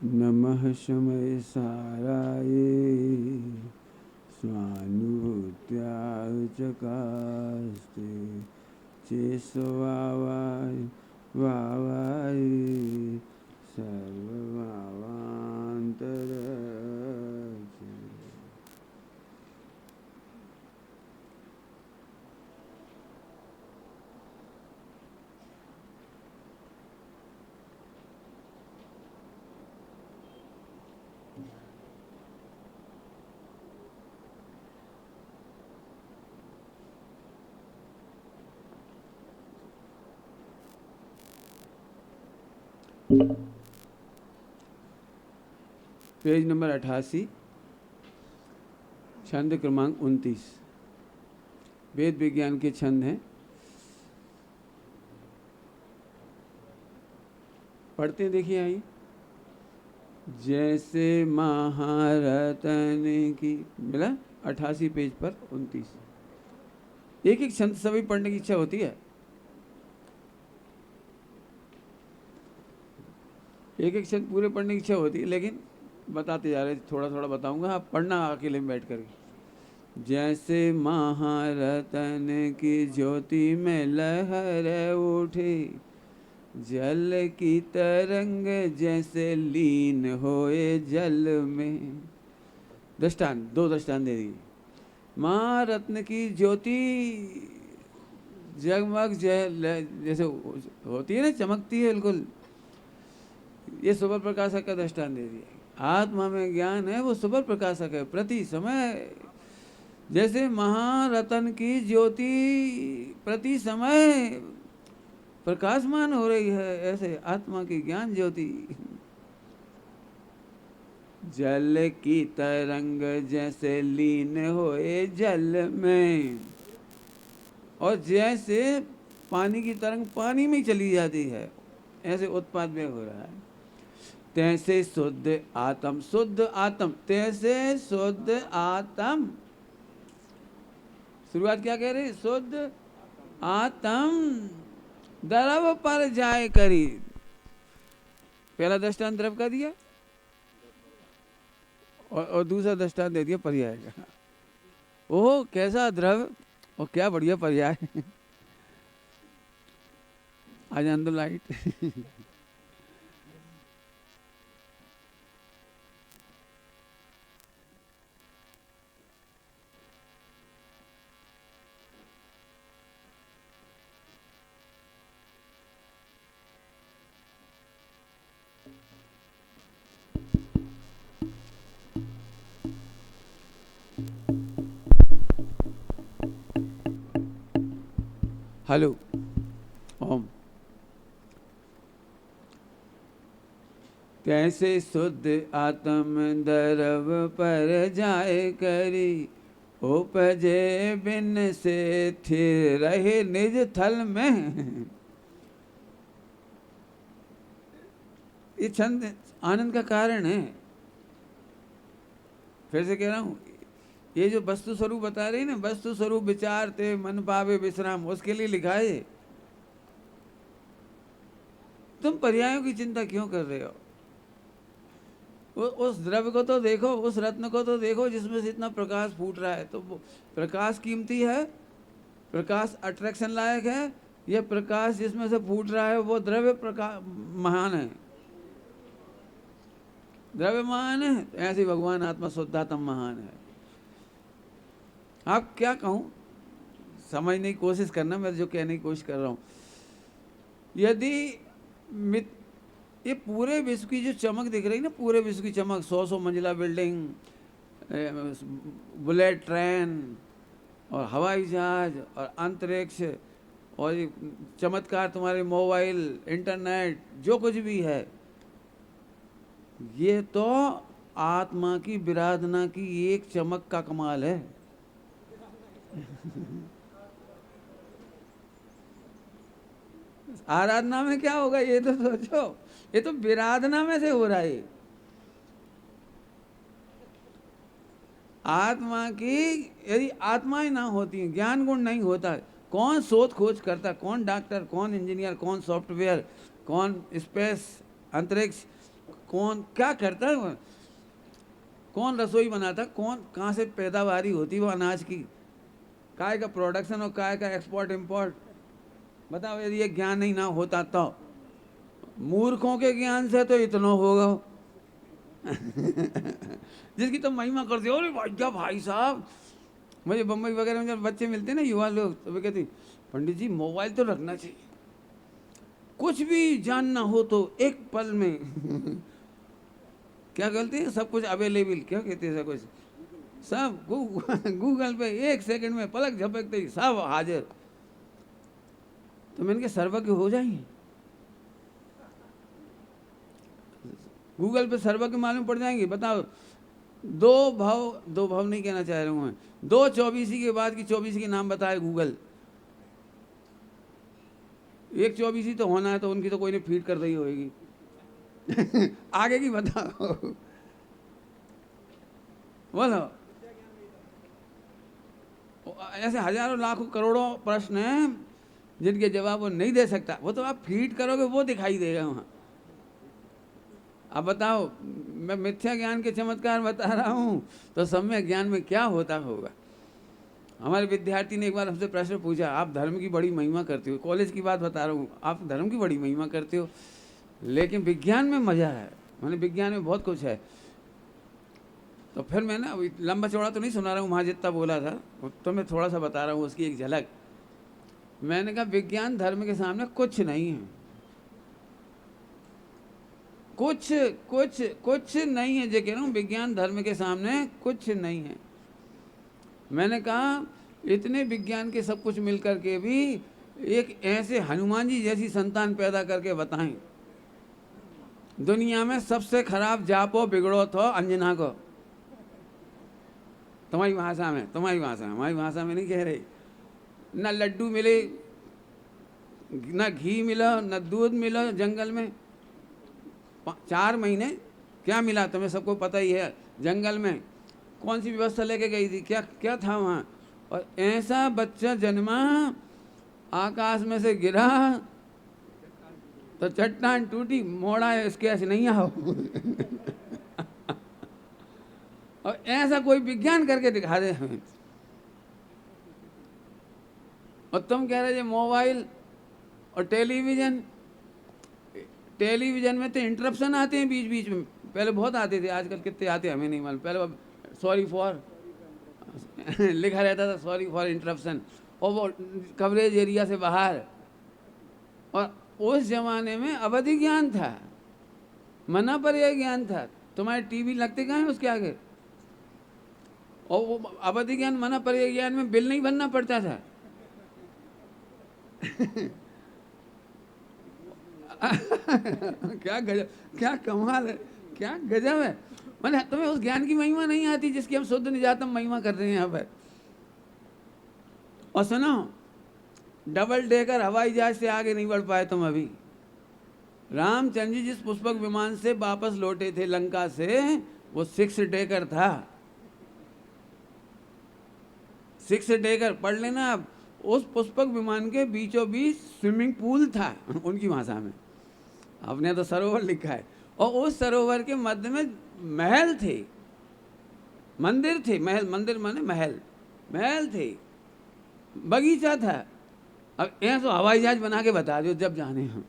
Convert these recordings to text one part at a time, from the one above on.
नमः शमय साराये स्वानुभूत्या चकास्ते चेष्वावाय वावाय सर्वभावान्तरस्य। Page number 88, छंद क्रमांक 29। वेद विज्ञान के छंद हैं, पढ़ते हैं। देखिए आइए। जैसे महारतन की, मिला 88 पेज पर 29। एक एक छंद सभी पढ़ने की इच्छा होती है, एक एक छंद पूरे पढ़ने की इच्छा होती है, लेकिन बताते जा रहे, थोड़ा थोड़ा बताऊंगा, आप पढ़ना अकेले में बैठ कर। जैसे महारतन की ज्योति में लहर उठी, जल की तरंग जैसे लीन होए जल में। दृष्टांत, दो दृष्टांत दे दिए। महारत्न की ज्योति जगमग जैसे होती है ना, चमकती है बिल्कुल, ये सुपर प्रकाशक का दृष्टांत दे दिया। आत्मा में ज्ञान है, वो सुपर प्रकाशक है, प्रति समय जैसे महारतन की ज्योति प्रति समय प्रकाशमान हो रही है, ऐसे आत्मा की ज्ञान ज्योति जल की तरंग जैसे लीन होए जल में, और जैसे पानी की तरंग पानी में चली जाती है, ऐसे उत्पाद में हो रहा है। तैसे शुद्ध आत्म, शुद्ध आत्म, तैसे शुद्ध आत्म। शुरुआत क्या कह रही? शुद्ध आत्म द्रव पर जाए करी। पहला दृष्टांत द्रव का दिया, और दूसरा दृष्टांत दे दिया पर्याय का। ओह कैसा द्रव और क्या बढ़िया पर्याय। आज अंदर लाइट। हेलो ओम। कैसे शुद्ध आत्म द्रव पर जाए करी, उपजे बिन से थिर रहे निज थल में। ये छंद आनंद का कारण है। फिर से कह रहा हूं, ये जो वस्तु स्वरूप बता रही ना, वस्तु स्वरूप विचार ते मन पावे विश्राम, उसके लिए लिखा है। तुम पर्यायों की चिंता क्यों कर रहे हो? उस द्रव्य को तो देखो, उस रत्न को तो देखो जिसमें से इतना प्रकाश फूट रहा है। तो वो प्रकाश कीमती है, प्रकाश अट्रैक्शन लायक है। यह प्रकाश जिसमें से फूट रहा है वो द्रव्य प्रकाश महान है, द्रव्य महान है। ऐसे भगवान आत्मा शुद्धात्म महान है। आप क्या कहूं, समझने की कोशिश करना, मैं जो कहने की कोशिश कर रहा हूं। यदि ये पूरे विश्व की जो चमक दिख रही ना, पूरे विश्व की चमक, 100 मंजिला बिल्डिंग, बुलेट ट्रेन और हवाई जहाज और अंतरिक्ष और ये चमत्कार तुम्हारे मोबाइल, इंटरनेट, जो कुछ भी है, ये तो आत्मा की विराधना की एक चमक का कमाल है। आराधना में क्या होगा ये तो सोचो, ये तो विराधना में से हो रहा है। आत्मा की यदि आत्माएं ना होती, ज्ञान गुण नहीं होता, कौन शोध खोज करता, कौन डॉक्टर, कौन इंजीनियर, कौन सॉफ्टवेयर, कौन स्पेस अंतरिक्ष, कौन क्या करता है वो, कौन रसोई बनाता, कौन कहाँ से पैदावारी होती वो अनाज की, काय का प्रोडक्शन और काय का एक्सपोर्ट इम्पोर्ट। बताओ यदि ये ज्ञान ही ना होता तो मूर्खों के ज्ञान से तो इतना होगा जिसकी तो महिमा करते हो। अरे भाई क्या भाई साहब, मुझे बम्बई वगैरह में जब बच्चे मिलते हैं ना, युवा लोग, तो वे कहते पंडित जी मोबाइल तो रखना चाहिए, कुछ भी जानना हो तो एक पल में क्या कहते हैं, सब कुछ अवेलेबल, क्या कहते हैं, सब कुछ, सब गूगल पे 1 सेकंड में पलक झपकते ही सब हाजिर। तो मैंने कहा सर्वज्ञ हो जाएंगे, गूगल पे सर्वज्ञ मालूम पड़ जाएंगे। बताओ दो भाव नहीं कहना चाह रहा हूँ मैं, 2 24 के बाद की 24 के नाम बताए गूगल, एक 24 तो होना है, तो उनकी तो कोई ने फीड कर रही होगी आगे की बताओ बोलो। ऐसे हजारों लाखों करोड़ों प्रश्न हैं जिनके जवाब वो नहीं दे सकता, वो तो आप फीड करोगे वो दिखाई देगा वहाँ। अब बताओ, मैं मिथ्या ज्ञान के चमत्कार बता रहा हूँ तो सम्यक ज्ञान में क्या होता होगा। हमारे विद्यार्थी ने एक बार हमसे प्रश्न पूछा, आप धर्म की बड़ी महिमा करते हो, कॉलेज की बात बता रहा हूँ, आप धर्म की बड़ी महिमा करते हो लेकिन विज्ञान में मजा है, मैंने विज्ञान में बहुत कुछ है। तो फिर मैं ना लंबा चौड़ा तो नहीं सुना रहा हूँ, वहाँ जितना बोला था तो मैं थोड़ा सा बता रहा हूँ उसकी एक झलक। मैंने कहा विज्ञान धर्म के सामने कुछ नहीं है, कुछ कुछ कुछ नहीं है, जो कह रहा हूँ विज्ञान धर्म के सामने कुछ नहीं है। मैंने कहा इतने विज्ञान के सब कुछ मिल करके भी एक ऐसे हनुमान जी जैसी संतान पैदा करके बताएं, दुनिया में सबसे खराब जापो बिगड़ो तो अंजना को, तुम्हारी भाषा में, तुम्हारी भाषा में, हमारी भाषा में नहीं कह रही। न लड्डू मिले, न घी मिला, न दूध मिला, जंगल में 4 महीने क्या मिला तुम्हें सबको पता ही है। जंगल में कौन सी व्यवस्था लेके गई थी, क्या क्या था वहाँ। और ऐसा बच्चा जन्मा, आकाश में से गिरा तो चट्टान टूटी, मोड़ा है इसके ऐसे नहीं आओ और ऐसा कोई विज्ञान करके दिखा दे हमें। और तुम कह रहे मोबाइल और टेलीविज़न, टेलीविज़न में तो इंटरप्शन आते हैं बीच बीच में, पहले बहुत आते थे, आजकल कितने आते हैं हमें नहीं मालूम। पहले सॉरी फॉर लिखा रहता था, सॉरी फॉर इंटरप्शन, और वो कवरेज एरिया से बाहर। और उस जमाने में अवधि ज्ञान था, मना पर यह ज्ञान था, तुम्हारे टीवी लगते कहाँ हैं उसके आगे। और वो अवधि ज्ञान मना पर यह ज्ञान में बिल नहीं भरना पड़ता था क्या गजब, क्या कमाल है, क्या गजब है। मैंने तुम्हें उस ज्ञान की महिमा नहीं आती जिसकी हम शुद्ध निजातम महिमा कर रहे हैं यहाँ पर। और सुनो, डबल डेकर हवाई जहाज से आगे नहीं बढ़ पाए तुम अभी। रामचंद्र जी जिस पुष्पक विमान से वापस लौटे थे लंका से, वो 6 डेकर था। 6 डेकर पढ़ लेना आप। उस पुष्पक विमान के बीचों बीच स्विमिंग पूल था उनकी भाषा में, आपने तो सरोवर लिखा है। और उस सरोवर के मध्य में महल थे, मंदिर थे, महल, मंदिर माने महल, महल थे, बगीचा था। अब ऐसा हवाई जहाज बना के बता दो जब जाने हम,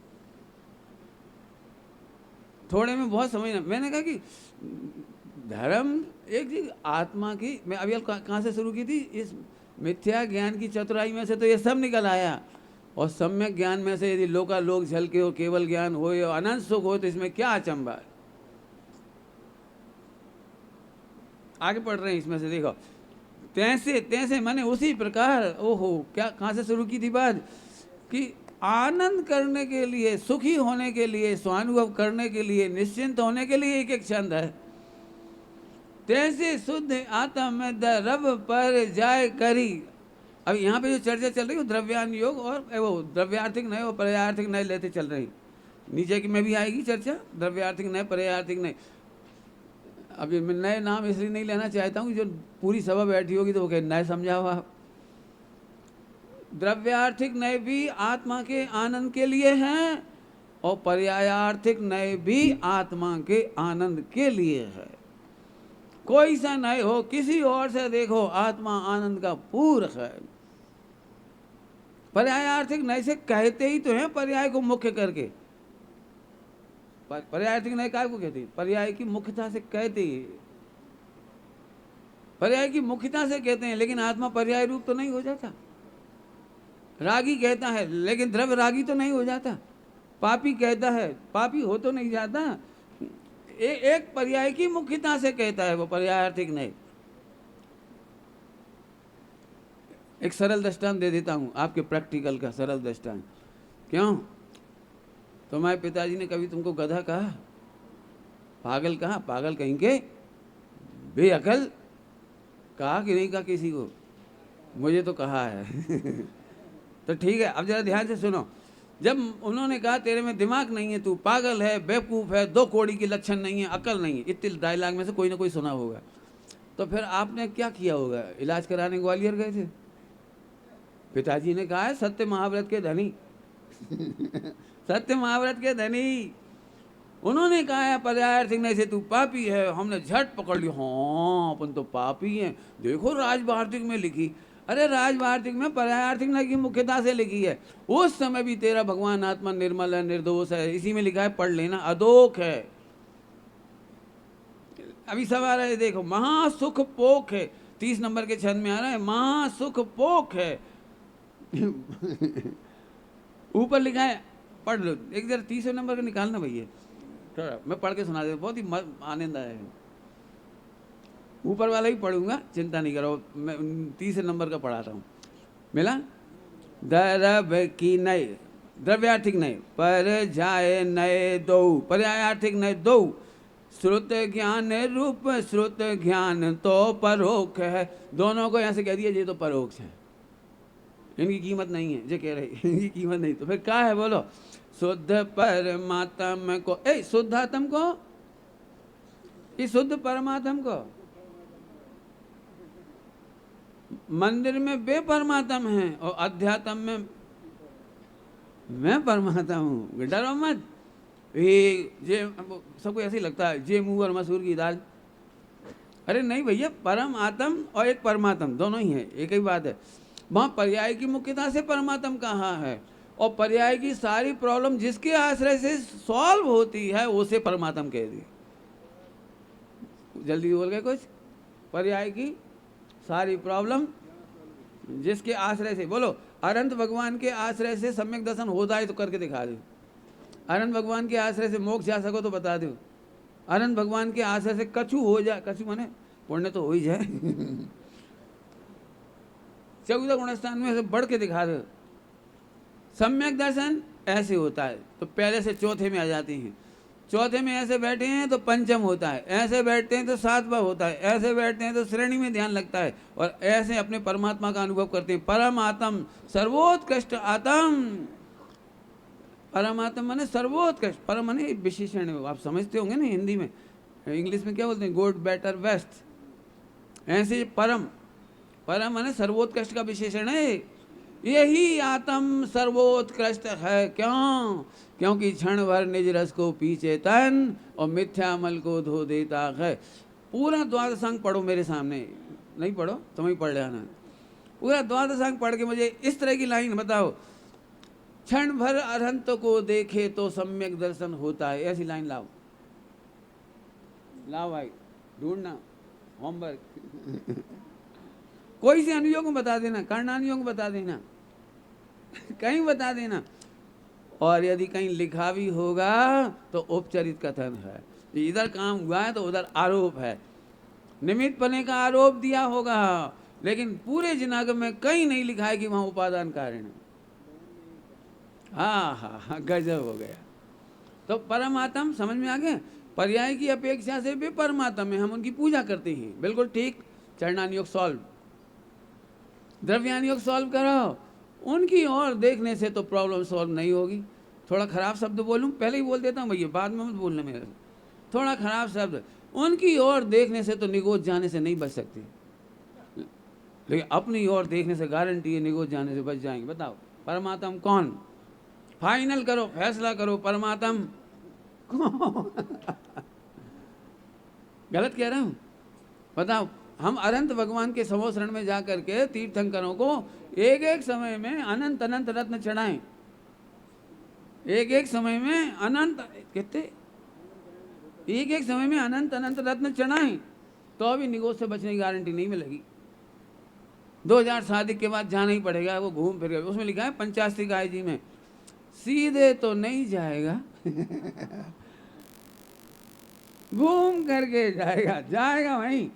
थोड़े में बहुत समझना। मैंने कहा कि धर्म एक चीज आत्मा की, मैं अभी कहाँ से शुरू की थी, इस मिथ्या ज्ञान की चतुराई में से तो ये सब निकल आया। और सम्यक ज्ञान में से यदि लोकालोक झलके हो, केवल ज्ञान हो या अनंत सुख हो, तो इसमें क्या अचंभा है। आगे पढ़ रहे हैं इसमें से, देखो, तैसे तैसे माने उसी प्रकार। ओहो, क्या कहाँ से शुरू की थी बात, कि आनंद करने के लिए, सुखी होने के लिए, स्वानुभव करने के लिए, निश्चिंत होने के लिए एक एक छंद है। तैसे शुद्ध आत्म में रब पर जाय करी। अब यहाँ पे जो चर्चा चल रही है द्रव्यान योग और वो द्रव्यार्थिक नय और पर्यायार्थिक नय लेते चल रही। नीचे की में भी आएगी चर्चा, द्रव्यार्थिक नय, पर्यायार्थिक नय। अब ये मैं नए नाम इसलिए नहीं लेना चाहता हूँ, जो पूरी सभा बैठी होगी तो वो कहे नए समझाओ आप। द्रव्यार्थिक नय भी आत्मा के आनंद के लिए हैं, और पर्यायार्थिक नय भी आत्मा के आनंद के लिए है। कोई सा नय हो, किसी और से देखो, आत्मा आनंद का पूरक है। पर्यायार्थिक नय से कहते ही तो हैं पर्याय को मुख्य करके। पर्यायार्थिक नय काय को कहते हैं? पर्याय की मुख्यता से कहते ही, पर्याय की मुख्यता से कहते हैं, लेकिन आत्मा पर्याय रूप तो नहीं हो जाता। रागी कहता है लेकिन द्रव्य रागी तो नहीं हो जाता। पापी कहता है, पापी हो तो नहीं जाता। एक पर्याय की मुख्यता से कहता है वो पर्यायार्थिक नहीं। एक सरल दृष्टांत दे देता हूं आपके प्रैक्टिकल का, सरल दृष्टांत। क्यों? तुम्हारे पिताजी ने कभी तुमको गधा कहा, पागल कहा? पागल कहीं के, बेअकल कहा कि नहीं कहा किसी को? मुझे तो कहा है। तो ठीक है, अब जरा ध्यान से सुनो। जब उन्होंने कहा तेरे में दिमाग नहीं है, तू पागल है, बेवकूफ़ है, दो कौड़ी की लक्षण नहीं है, अकल नहीं है, इतने डायलॉग में से कोई ना कोई सुना होगा। तो फिर आपने क्या किया होगा? इलाज कराने ग्वालियर गए थे। पिताजी ने कहा है सत्य महाव्रत के धनी। सत्य महाव्रत के धनी। उन्होंने कहा है पर्यायार्थिक नहीं से तू पापी है। हमने झट पकड़ लिया, हाँ अपन तो पापी हैं। देखो राजवार्तिक में लिखी। अरे राजवार्तिक में पर्यायार्थिक नहीं की मुख्यता से लिखी है। उस समय भी तेरा भगवान आत्मा निर्मल है, निर्दोष है, इसी में लिखा है, पढ़ लेना, अदोख है। अभी सवाल है, देखो, महासुख पोख है, 30 नंबर के छंद में आ रहा है, महासुख पोख है। ऊपर लिखा है, पढ़ लो एक जरा 30 नंबर का निकालना भैया, थोड़ा मैं पढ़ के सुना देता, बहुत ही आनंद आया है। ऊपर वाला ही पढ़ूंगा, चिंता नहीं करो, मैं 30 नंबर का पढ़ाता हूँ। मिला? द्रव्य की नय, द्रव्यार्थिक नय, पर जाए नय दो, पर्यायार्थिक नय दो, श्रुत ज्ञान रूप श्रुत ज्ञान तो परोक्ष है। दोनों को यहाँ से कह दिया ये तो परोक्ष है, इनकी कीमत नहीं है, जो कह रहे इनकी कीमत नहीं। तो फिर क्या है बोलो? शुद्ध परमात्म को, शुद्धात्म को, इस शुद्ध परमात्म को, मंदिर में बे परमात्म है और अध्यात्म में मैं परमात्मा हूँ। डरो मत। ये सबको ऐसे ही लगता है जे मुँह और मसूर की दाल। अरे नहीं भैया, परम आत्म और एक परमात्म दोनों ही है, एक ही बात है। वहाँ पर्याय की मुख्यता से परमात्म कहाँ है, और पर्याय की सारी प्रॉब्लम जिसके आश्रय से सॉल्व होती है उसे परमात्म कह दी। जल्दी बोल गए कुछ? पर्याय की सारी प्रॉब्लम जिसके आश्रय से, बोलो अनंत भगवान के आश्रय से सम्यक दर्शन होता है तो करके दिखा दो। अनंत भगवान के आश्रय से मोक्ष जा सको तो बता दो। अनंत भगवान के आश्रय से कछु हो जाए, कछु माने पुण्य तो हो ही जाए। 14 गुणस्थान में से बढ़ के दिखा दो। सम्यक दर्शन ऐसे होता है तो पहले से चौथे में आ जाती हैं, चौथे में ऐसे बैठे हैं तो पंचम होता है, ऐसे बैठते हैं तो सातवां होता है, ऐसे बैठते हैं तो श्रेणी में ध्यान लगता है, और ऐसे अपने परमात्मा का अनुभव करते हैं। परम आत्म, सर्वोत्कृष्ट आत्म। परम आत्म माने सर्वोत्कृष्ट, परम माने विशेषण, आप समझते होंगे ना हिंदी में, इंग्लिश में क्या बोलते हैं, गुड बेटर बेस्ट। ऐसे परम, परम माने सर्वोत्कृष्ट का विशेषण है। यही आत्म सर्वोत्कृष्ट है। क्यों? क्योंकि क्षण भर निज रस को पीछे तन और मिथ्यामल को धो देता है। पूरा द्वादशांग पढ़ो मेरे सामने, नहीं पढ़ो तुम ही पढ़ लेना। पूरा द्वादशांग पढ़ के मुझे इस तरह की लाइन बताओ, क्षण भर अनंत को देखे तो सम्यक दर्शन होता है, ऐसी लाइन लाओ। लाओ भाई, ढूंढना, होमवर्क। कोई से अनुयोग बता देना, कर्णानुयोग बता देना, कहीं बता देना। और यदि कहीं लिखा भी होगा तो उपचरित कथन है, इधर काम हुआ है तो उधर आरोप है, निमित्त बने का आरोप दिया होगा, लेकिन पूरे जिनागम में कहीं नहीं लिखा है कि वहां उपादान कारण है। हाँ हाँ हाँ, गजब हो गया। तो परमात्म समझ में आ गया। पर्याय की अपेक्षा से भी परमात्म में हम उनकी पूजा करते हैं, बिल्कुल ठीक। चरणानुयोग सॉल्व, द्रव्यानुयोग सॉल्व करो, उनकी ओर देखने से तो प्रॉब्लम सॉल्व नहीं होगी। थोड़ा खराब शब्द बोलूं, पहले ही बोल देता हूँ भैया, बाद में मत बोलना मेरे। थोड़ा खराब शब्द, उनकी ओर देखने से तो निगोज जाने से नहीं बच सकती, लेकिन अपनी ओर देखने से गारंटी है निगोज जाने से बच जाएंगे। बताओ परमात्मा कौन? फाइनल करो, फैसला करो, परमात्म गलत कह रहा हूं? बताओ, हम अनंत भगवान के समो शरण में जाकर के तीर्थंकरों को एक एक समय में अनंत अनंत रत्न चढ़ाएं, एक एक समय में अनंत, कितने, एक एक समय में अनंत अनंत रत्न चढ़ाएं, तो अभी निगोज से बचने की गारंटी नहीं मिलेगी। 2000 शादी के बाद जाना ही पड़ेगा, वो घूम फिर, उसमें लिखा है 85 गाय जी में, सीधे तो नहीं जाएगा घूम करके जाएगा, जाएगा वहीं।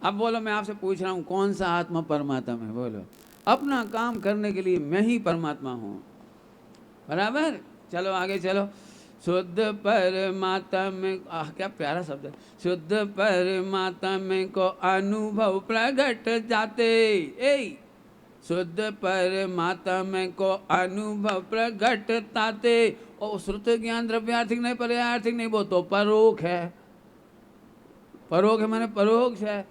अब बोलो, मैं आपसे पूछ रहा हूं, कौन सा आत्मा परमात्मा है? बोलो। अपना काम करने के लिए मैं ही परमात्मा हूं, बराबर। चलो आगे चलो। शुद्ध परमात्मा, क्या प्यारा शब्द है, शुद्ध परमात्मा को अनुभव प्रगट जाते, शुद्ध परमात्मा को अनुभव प्रगट ताते। और श्रुत ज्ञान द्रव्यार्थिक नहीं, पर्यार्थिक नहीं, वो तो परोक्ष है। परोक्ष है माने परोक्ष है।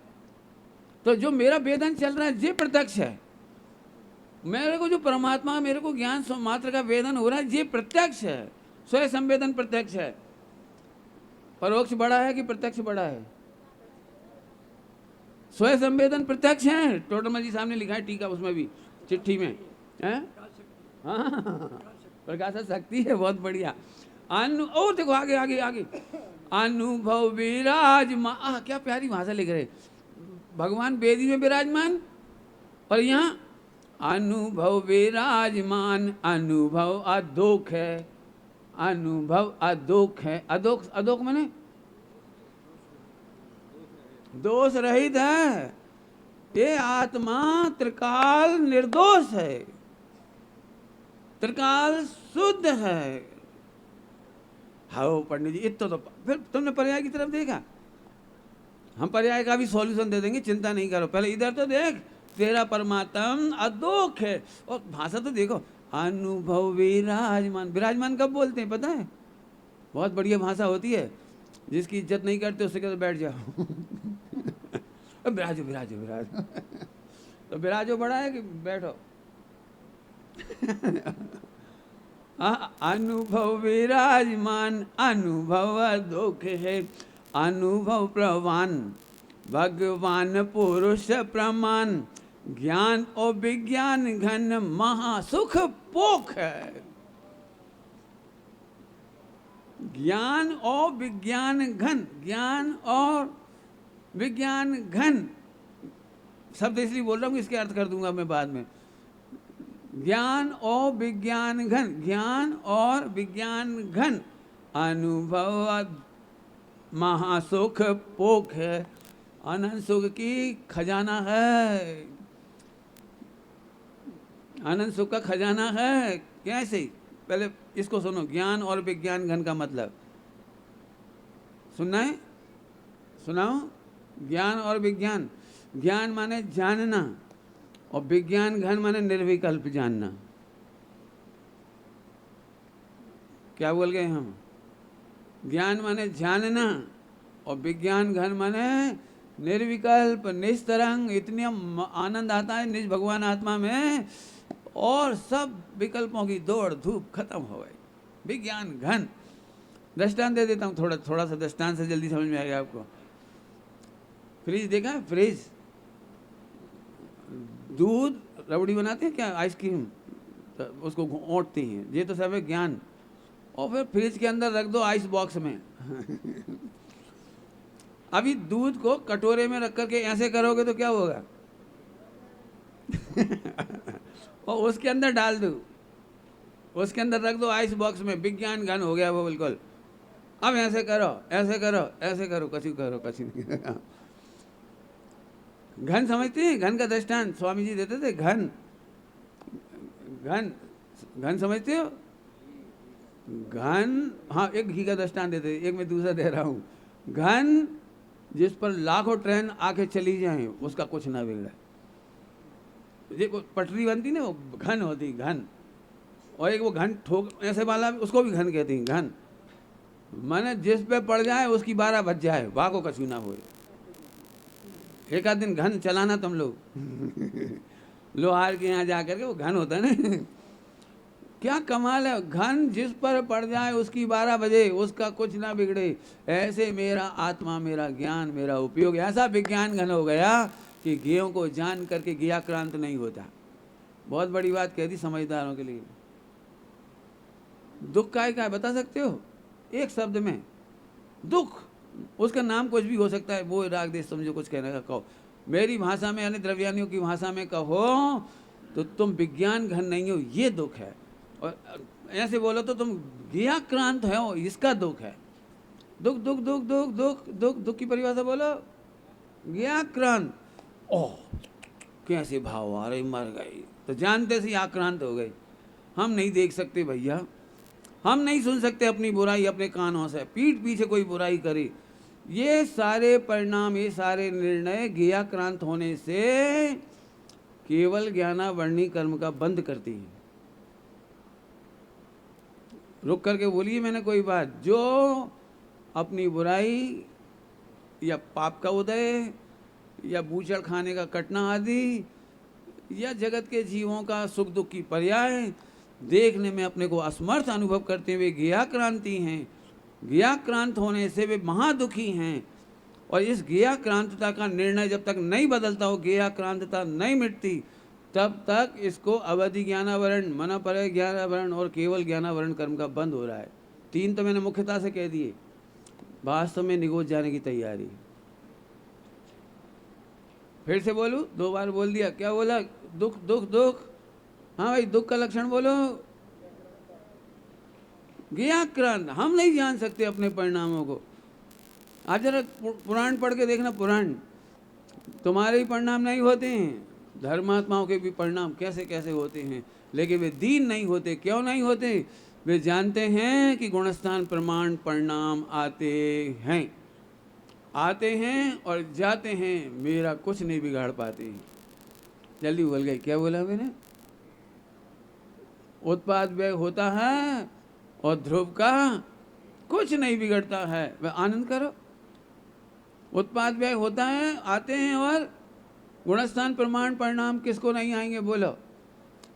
तो जो मेरा वेदन चल रहा है ये प्रत्यक्ष है, मेरे को जो परमात्मा, मेरे को ज्ञान मात्र का वेदन हो रहा है ये प्रत्यक्ष है, स्वयं संवेदन प्रत्यक्ष है। परोक्ष बड़ा है कि प्रत्यक्ष बड़ा है? स्वयं संवेदन प्रत्यक्ष है। टोटल जी सामने लिखा है टीका, उसमें भी चिट्ठी में है, हाँ प्रकाश शक्ति है, बहुत बढ़िया। और देखो आगे आगे आगे, अनुभव विराजमान, क्या प्यारी भाषा लिख रहे, भगवान वेदी में विराजमान, और यहाँ अनुभव विराजमान, अनुभव अदोख है, अनुभव अदोख है। अदोख, अदोख माने दोष रहित है, ये आत्मा त्रिकाल निर्दोष है, त्रिकाल शुद्ध है। हाँ पंडित जी, इतना तो फिर तुमने पर्याय की तरफ देखा, हम पर्याय का भी सॉल्यूशन दे देंगे, चिंता नहीं करो। पहले इधर तो देख, तेरा परमात्मा अदोख है, और भाषा तो देखो, अनुभव विराजमान। विराजमान कब बोलते हैं पता है? बहुत बढ़िया भाषा होती है, जिसकी इज्जत नहीं करते उससे कहते बैठ जाओ विराजो विराजो विराजो तो विराजो बड़ा है कि बैठो अनुभव विराजमान, अनुभव अदोख है, अनुभव प्रवान, भगवान पुरुष प्रमाण, ज्ञान और विज्ञान घन, महासुख पोख है। ज्ञान और विज्ञान घन, ज्ञान और विज्ञान घन शब्द इसलिए बोल रहा हूँ, इसके अर्थ कर दूंगा मैं बाद में। ज्ञान और विज्ञान घन, ज्ञान और विज्ञान घन, अनुभव महासुख पोख है, अनंत सुख की खजाना है, अनंत सुख का खजाना है। कैसे? पहले इसको सुनो, ज्ञान और विज्ञान घन का मतलब सुनना है, सुनाओ। ज्ञान और विज्ञान, ज्ञान माने जानना, और विज्ञान घन माने निर्विकल्प जानना। क्या बोल गए हम? ज्ञान माने जानना, और विज्ञान घन माने निर्विकल्प निस्तरंग। इतनी आनंद आता है निज भगवान आत्मा में, और सब विकल्पों की दौड़ धूप खत्म हो गई। विज्ञान घन। दृष्टांत दे देता हूँ, थोड़ा सा दृष्टांत से जल्दी समझ में आएगा आपको। फ्रिज देखा है? फ्रिज, दूध रबड़ी बनाते हैं क्या, आइसक्रीम, तो उसको ओंटती हैं, ये तो सब है ज्ञान। और फिर फ्रिज के अंदर रख दो आइस बॉक्स में अभी दूध को कटोरे में रख करके ऐसे करोगे तो क्या होगा और उसके अंदर डाल दो, उसके अंदर रख दो आइस बॉक्स में, विज्ञान घन हो गया वो बिल्कुल। अब ऐसे करो, ऐसे करो, ऐसे करो, कछु करो, कछु नहीं घन समझते हैं? घन का दृष्टांत स्वामी जी देते थे। घन, घन, घन समझते हो? घन, हाँ, एक घी का दृष्टांत देते, एक मैं दूसरा दे रहा हूँ। घन जिस पर लाखों ट्रेन आके चली जाएं, उसका कुछ ना बिगड़ा। देखो पटरी बनती ना, वो घन होती, घन। और एक वो घन ठोक ऐसे वाला, उसको भी घन कहती हैं। घन माने जिस पे पड़ जाए उसकी 12 बज जाए, वाह को कछु ना हो। एक आध दिन घन चलाना तुम लोग लोहार के यहाँ जा करके, वो घन होता है ना क्या कमाल है। घन जिस पर पड़ जाए उसकी 12 बजे, उसका कुछ ना बिगड़े। ऐसे मेरा आत्मा, मेरा ज्ञान, मेरा उपयोग ऐसा विज्ञान घन हो गया कि ज्ञेयों को जान करके ज्ञाक्रांत नहीं होता। बहुत बड़ी बात कह दी समझदारों के लिए। दुख का है बता सकते हो एक शब्द में? दुख, उसका नाम कुछ भी हो सकता है। वो राग देश समझो कुछ कहने का कहो, मेरी भाषा में यानी द्रव्यानियों की भाषा में कहो तो तुम विज्ञान घन नहीं हो, ये दुख है। और ऐसे बोलो तो तुम ज्ञाक्रांत हो, इसका दुख है। दुख दुख दुख दुख दुख दुख दुख की परिभाषा बोलो, ज्ञाक्रांत। ओह कैसे भाव आ रहे, मर गए तो जानते से आक्रांत हो गए। हम नहीं देख सकते भैया, हम नहीं सुन सकते अपनी बुराई अपने कानों से, पीठ पीछे कोई बुराई करे। ये सारे परिणाम, ये सारे निर्णय ज्ञाक्रांत होने से केवल ज्ञानावर्णी कर्म का बंद करती है। रुक करके बोलिए मैंने कोई बात। जो अपनी बुराई या पाप का उदय या बूचड़ खाने का कटना आदि या जगत के जीवों का सुख दुख की पर्याय देखने में अपने को असमर्थ अनुभव करते हुए ज्ञाक्रांति हैं। ज्ञाक्रांत होने से वे महादुखी हैं। और इस ज्ञाक्रांतता का निर्णय जब तक नहीं बदलता हो, ज्ञाक्रांतता नहीं मिटती, तब तक इसको अवधि ज्ञानावरण, मनपरय ज्ञानावरण और केवल ज्ञानावरण कर्म का बंद हो रहा है। 3 तो मैंने मुख्यता से कह दिए, वास्तव में निगोज जाने की तैयारी। फिर से बोलूं, 2 बार बोल दिया। क्या बोला? दुख दुख दुख। हाँ भाई, दुख का लक्षण बोलो, ज्ञाक्रांत। हम नहीं जान सकते अपने परिणामों को। आज जरा पुराण पढ़ के देखना, पुराण तुम्हारे ही परिणाम नहीं होते हैं, धर्मात्माओं के भी परिणाम कैसे कैसे होते हैं, लेकिन वे दीन नहीं होते। क्यों नहीं होते? वे जानते हैं कि गुणस्थान प्रमाण परिणाम आते हैं, आते हैं और जाते हैं, मेरा कुछ नहीं बिगाड़ पाते। जल्दी बोल गए, क्या बोला मैंने? उत्पाद व्यय होता है और ध्रुव का कुछ नहीं बिगड़ता है। वह आनंद करो। उत्पाद व्यय होता है, आते हैं, और गुणस्थान प्रमाण परिणाम किसको नहीं आएंगे? बोलो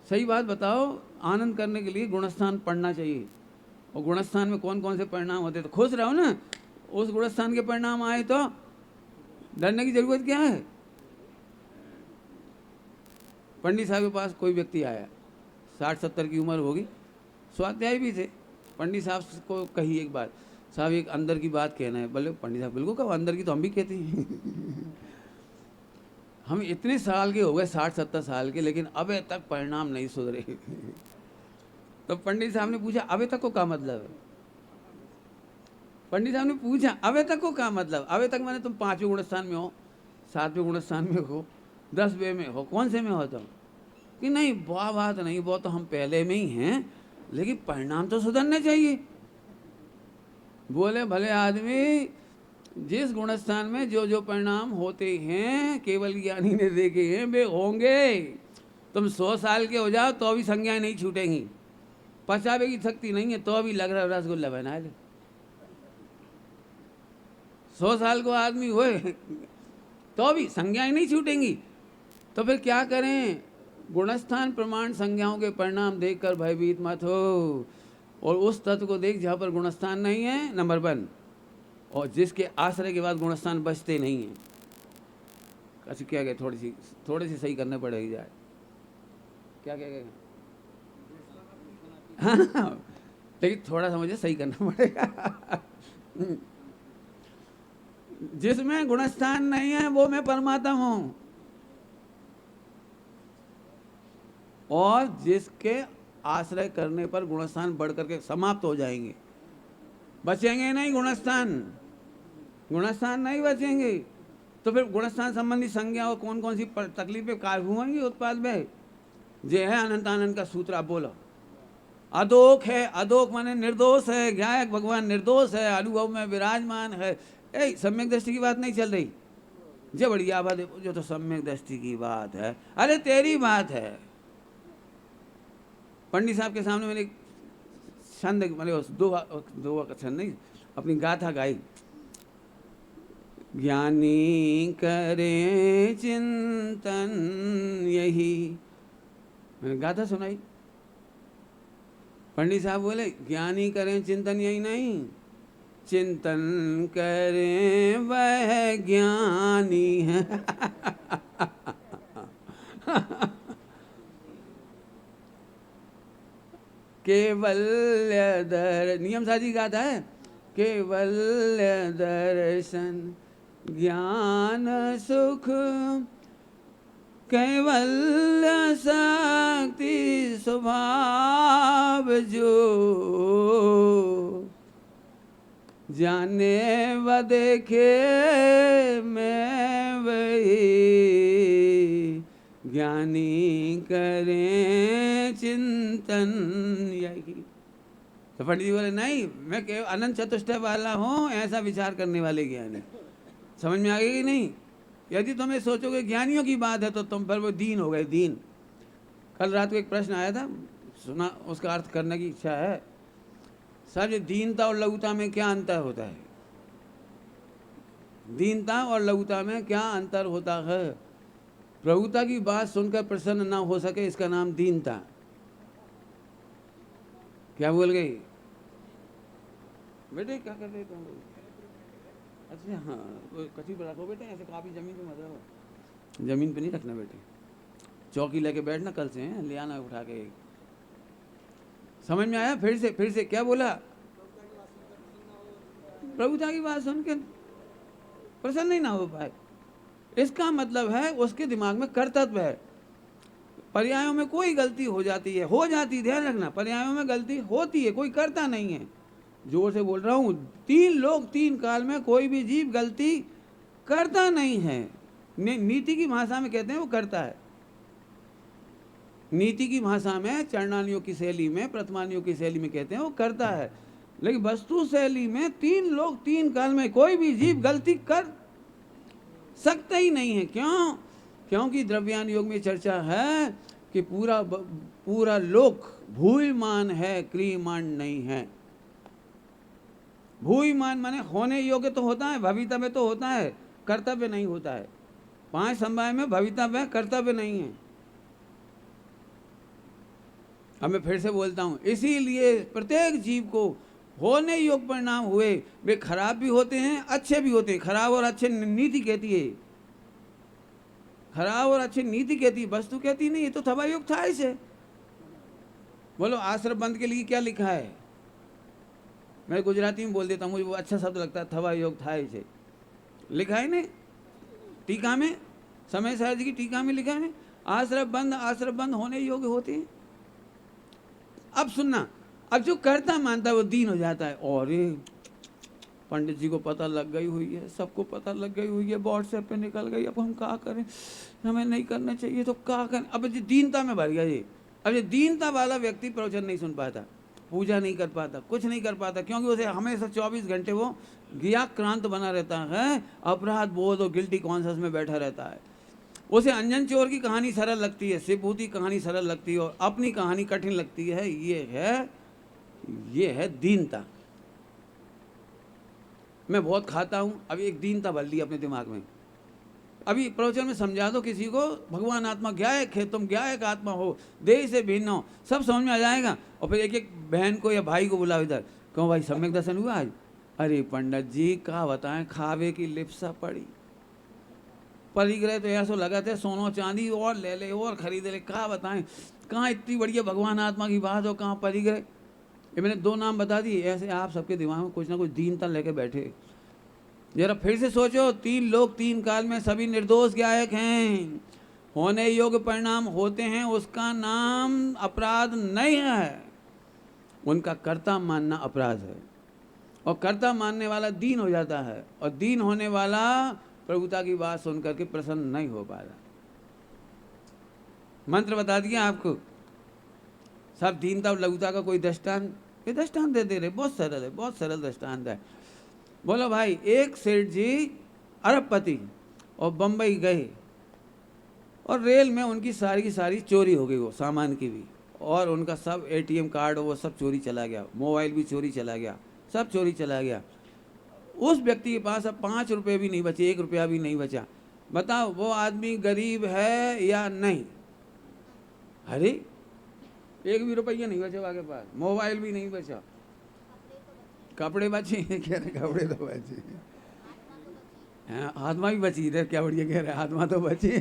सही बात बताओ। आनंद करने के लिए गुणस्थान पढ़ना चाहिए। और गुणस्थान में कौन कौन से परिणाम होते हैं तो खुश रहो ना। उस गुणस्थान के परिणाम आए तो डरने की जरूरत क्या है? पंडित साहब के पास कोई व्यक्ति आया, 60-70 की उम्र होगी, स्वाध्याय भी थे। पंडित साहब को कही एक बात, साहब एक अंदर की बात कहना है। बोले पंडित साहब बिल्कुल कहो, अंदर की तो हम भी कहते हैं। हम इतने साल के हो गए, 60-70 साल के, लेकिन अबे तक परिणाम नहीं सुधरे। तो पंडित साहब ने पूछा अबे तक को क्या मतलब है? पंडित साहब ने पूछा अबे तक को क्या मतलब? अबे तक मैंने तुम 5वें गुणस्थान में हो, 7वें गुणस्थान में हो, 10वें में हो, कौन से में हो तुम? कि नहीं वो बात नहीं, वो तो हम पहले में ही हैं, लेकिन परिणाम तो सुधरने चाहिए। बोले भले आदमी, जिस गुणस्थान में जो जो परिणाम होते हैं केवल ज्ञानी ने देखे हैं, वे होंगे। तुम 100 साल के हो जाओ तो भी संज्ञाएं नहीं छूटेंगी, पचावे की शक्ति नहीं है तो भी लग रहा रसगुल्ला बना ले। 100 साल को आदमी हुए तो भी संज्ञाएं नहीं छूटेंगी। तो फिर क्या करें? गुणस्थान प्रमाण संज्ञाओं के परिणाम देखकर भयभीत मत हो, और उस तत्व को देख जहाँ पर गुणस्थान नहीं है, नंबर 1, और जिसके आश्रय के बाद गुणस्थान बचते नहीं हैं। अच्छा क्या कहे, थोड़ी सी सही करने पड़ेगी जाए। क्या कहेगा? हाँ, लेकिन थोड़ा सा मुझे सही करना पड़ेगा। जिसमें गुणस्थान नहीं है वो मैं परमात्मा हूं, और जिसके आश्रय करने पर गुणस्थान बढ़ करके समाप्त हो जाएंगे, बचेंगे नहीं गुणस्थान, गुणस्थान नहीं बचेंगे। तो फिर गुणस्थान संबंधी संज्ञा और कौन कौन सी तकलीफें काय हुएंगी उत्पाद में? जे है अनंत आनंद का सूत्र, आप बोलो। अदोक है, अदोक माने निर्दोष है, ज्ञायक भगवान निर्दोष है, अनुभव में विराजमान है। सम्यक दृष्टि की बात नहीं चल रही, जो बढ़िया बात है, जो तो सम्यक दृष्टि की बात है। अरे तेरी बात है। पंडित साहब के सामने मैंने छंद, मैंने दो छंद नहीं, अपनी गाथा गाई। ज्ञानी करे चिंतन यही, मैंने गाथा सुनाई। पंडित साहब बोले ज्ञानी करें चिंतन, यही नहीं, चिंतन करें वह ज्ञानी है। केवल्य नियम साजी गाता है, केवल्य दर्शन ज्ञान सुख, कैवल्य शक्ति स्वभाव जो, जाने व देखे मैं वही, ज्ञानी करें चिंतन यही। तो पंडित जी बोले नहीं, मैं केवल अनंत चतुष्टय वाला हूँ, ऐसा विचार करने वाले ज्ञानी। समझ में आ गई कि नहीं? यदि तुम्हें सोचोगे ज्ञानियों की बात है तो तुम पर वो दीन हो गए, दीन। कल रात को एक प्रश्न आया था, सुना, उसका अर्थ करने की इच्छा है। सर, ये दीनता और लघुता में क्या अंतर होता है? दीनता और लघुता में क्या अंतर होता है? प्रभुता की बात सुनकर प्रसन्न ना हो सके, इसका नाम दीनता। क्या बोल गई बेटे? क्या कर रहे तुम? अच्छा हाँ, कच्ची पर रखो बेटे, ऐसे काफी जमीन पे मत रखो, जमीन पे नहीं रखना बेटे, चौकी लेके बैठना कल से, हैं ले आना उठा के। समझ में आया? फिर से क्या बोला? प्रभुता की बात सुन के प्रसन्न नहीं ना हो पाए, इसका मतलब है उसके दिमाग में कर्तव्य है। पर्यायों में कोई गलती हो जाती है, ध्यान रखना, पर्यायों में गलती होती है, कोई करता नहीं है। जोर से बोल रहा हूँ, 3 लोग 3 काल में कोई भी जीव गलती करता नहीं है। नीति की भाषा में कहते हैं वो करता है, नीति की भाषा में, चरणानियों की शैली में, प्रथमानियों की शैली में कहते हैं वो करता है। लेकिन वस्तु शैली में 3 लोग 3 काल में कोई भी जीव गलती कर सकता ही नहीं है। क्यों? क्योंकि द्रव्यान योग में चर्चा है कि पूरा लोक भूयमान है, क्रियमान नहीं है। भूयमान माने होने योग्य तो होता है, भवितव्य तो होता है, कर्तव्य नहीं होता है। 5 संभाय में भवितव्य कर्तव्य नहीं है। अब मैं फिर से बोलता हूं, इसीलिए प्रत्येक जीव को होने योग परिणाम हुए, वे खराब भी होते हैं, अच्छे भी होते हैं। खराब और अच्छे नीति कहती है, खराब और अच्छी नीति कहती है, वस्तु कहती नहीं। ये तो थवा योग था इसे। बोलो आश्रम बंद के लिए क्या लिखा है? मैं गुजराती में बोल देता हूँ, मुझे वो अच्छा शब्द लगता है, थवा योग था इसे। लिखा है ना टीका में, समय सहज की टीका में लिखा है, आश्रम बंद होने योग्य होते हैं। अब सुनना, अब जो करता मानता है वो दीन हो जाता है। और पंडित जी को पता लग गई हुई है, सबको पता लग गई हुई है, व्हाट्सएप पे निकल गई, अब हम क्या करें, हमें नहीं करना चाहिए तो क्या करें। अब ये दीनता में भर गया जी। अब ये दीनता वाला व्यक्ति प्रवचन नहीं सुन पाता, पूजा नहीं कर पाता, कुछ नहीं कर पाता, क्योंकि उसे हमेशा 24 घंटे वो गियाक्रांत बना रहता है, अपराध बोध और गिल्टी कॉन्शियस में बैठा रहता है। उसे अंजन चोर की कहानी सरल लगती है, शिवभूति कहानी सरल लगती है, और अपनी कहानी कठिन लगती है। ये है दीनता। मैं बहुत खाता हूँ, अभी एक दीनता भर ली अपने दिमाग में। अभी प्रवचन में समझा दो किसी को, भगवान आत्मा ज्ञायक है, तुम ज्ञायक आत्मा हो, देह से भिन्न हो, सब समझ में आ जाएगा। और फिर एक एक बहन को या भाई को बुलाओ इधर, क्यों भाई सम्यक दर्शन हुआ आज? अरे पंडित जी क्या बताएं, खावे की लिप्सा पड़ी, परिग्रह तो ऐसा लगा थे सोनो चांदी और ले ले और खरीद ले, क्या बताएं, कहाँ इतनी बढ़िया भगवान आत्मा की बात हो, कहाँ परिग्रह। ये मैंने 2 नाम बता दिए, ऐसे आप सबके दिमाग में कुछ ना कुछ दीनता लेके बैठे। जरा फिर से सोचो, 3 लोग 3 काल में सभी निर्दोष गायक हैं, होने योग्य परिणाम होते हैं, उसका नाम अपराध नहीं है, उनका कर्ता मानना अपराध है। और कर्ता मानने वाला दीन हो जाता है, और दीन होने वाला प्रभुता की बात सुन करके प्रसन्न नहीं हो पा रहा। मंत्र बता दिया आपको, सब दीनता और लघुता का कोई दृष्टांत दे रहे, बहुत सरल है, बहुत सरल दृष्टांत है। बोलो भाई, एक सेठ जी अरबपति और बम्बई गए, और रेल में उनकी सारी की सारी चोरी हो गई, वो सामान की भी, और उनका सब एटीएम कार्ड वो सब चोरी चला गया, मोबाइल भी चोरी चला गया, सब चोरी चला गया। उस व्यक्ति के पास अब 5 रुपये भी नहीं बचे, 1 रुपया भी नहीं बचा। बताओ वो आदमी गरीब है या नहीं? अरे एक भी रुपया नहीं बचा के पास, मोबाइल भी नहीं बचा, कपड़े बचे कह रहे, कपड़े तो बचे, हाँ आत्मा भी बची रहे, क्या बढ़िया कह रहे, आत्मा तो बची।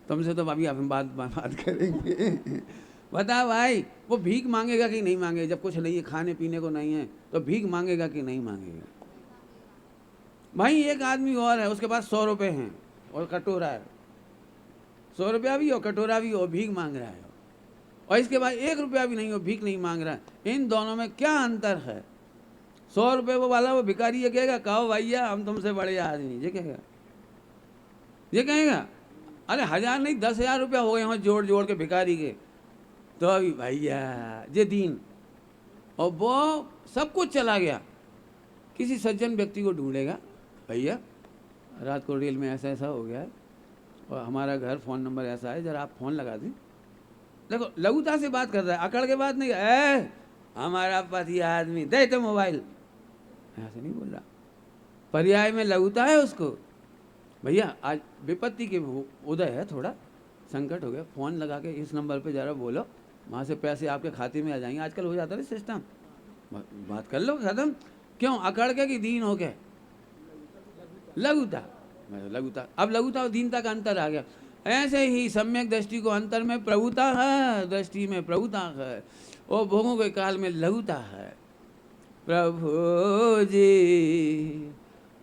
तुमसे तो अभी हम बात करेंगे। बता भाई, वो भीख मांगेगा कि नहीं मांगेगा? जब कुछ नहीं है, खाने पीने को नहीं है, तो भीख मांगेगा कि नहीं मांगेगा? भाई एक आदमी और है, उसके पास 100 रुपये हैं और कटोरा है, 100 रुपया भी हो, कटोरा भी हो, भीख मांग रहा है, और इसके बाद 1 रुपया भी नहीं हो, भीख नहीं मांग रहा है। इन दोनों में क्या अंतर है? 100 रुपये वो वाला, वो भिखारी ये कहेगा, कहो भैया हम तुमसे बड़े आदमी, ये कहेगा, ये कहेगा। अरे 1000 नहीं 10,000 रुपया हो गए हैं जोड़ जोड़ के भिखारी के, तो अभी भैया ये दीन, और वो सब कुछ चला गया। किसी सज्जन व्यक्ति को ढूंढेगा, भैया रात को रेल में ऐसा ऐसा हो गया है, और हमारा घर फ़ोन नंबर ऐसा है, जरा आप फ़ोन लगा दें। देखो लघुता से बात कर रहा है, अकड़ के बात नहीं, हमारा पति आदमी दे तो मोबाइल, ऐसे नहीं बोल रहा। पर्याय में लघुता है उसको, भैया आज विपत्ति के उदय है, थोड़ा संकट हो गया, फ़ोन लगा के इस नंबर पे ज़रा बोलो, वहाँ से पैसे आपके खाते में आ जाएंगे। आजकल हो जाता है सिस्टम, बात कर लो, ख़त्म। क्यों? अकड़ के कि दीन हो के? लघुता, लघुता। अब लघुता और दीनता का अंतर आ गया। ऐसे ही सम्यक दृष्टि को अंतर में प्रभुता है, दृष्टि में प्रभुता है, और भोगों के काल में लघुता है। प्रभु जी